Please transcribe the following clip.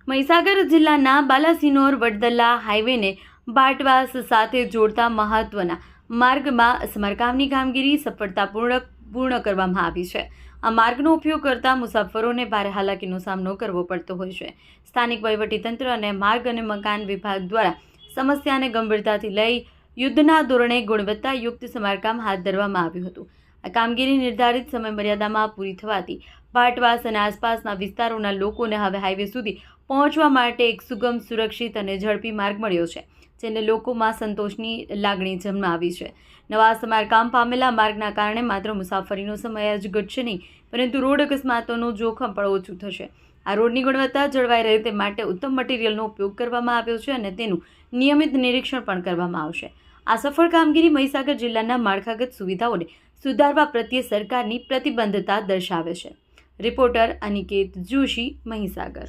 મહીસાગર જિલ્લાના બાલાસિનોર વડદલા હાઈવેને બાટવાસ સાથે જોડતા મહત્વના માર્ગમાં સમારકામની કામગીરી સફળતાપૂર્વક પૂર્ણ કરવામાં આવી છે। આ માર્ગનો ઉપયોગ કરતા મુસાફરોને ભારે હાલાકીનો સામનો કરવો પડતો હોય છે। સ્થાનિક વહીવટીતંત્ર અને માર્ગ અને મકાન વિભાગ દ્વારા સમસ્યાને ગંભીરતાથી લઈ યુદ્ધના ધોરણે ગુણવત્તાયુક્ત સમારકામ હાથ ધરવામાં આવ્યું હતું। આ કામગીરી નિર્ધારિત સમયમર્યાદામાં પૂરી થવાથી બાટવાસ અને આસપાસના વિસ્તારોના લોકોને હવે હાઈવે સુધી પહોંચવા માટે એક સુગમ, સુરક્ષિત અને ઝડપી માર્ગ મળ્યો છે, જેને લોકોમાં સંતોષની લાગણી જન્માવી છે। નવા સમારકામ પામેલા માર્ગના કારણે માત્ર મુસાફરીનો સમય જ ઘટશે નહીં, પરંતુ રોડ અકસ્માતોનું જોખમ પણ ઓછું થશે। આ રોડની ગુણવત્તા જળવાઈ રહે તે માટે ઉત્તમ મટીરિયલનો ઉપયોગ કરવામાં આવ્યો છે અને તેનું નિયમિત નિરીક્ષણ પણ કરવામાં આવશે। આ સફળ કામગીરી મહીસાગર જિલ્લાના માળખાગત સુવિધાઓને સુધારવા પ્રત્યે સરકારની પ્રતિબદ્ધતા દર્શાવે છે। રિપોર્ટર અનિકેત જોશી, મહીસાગર।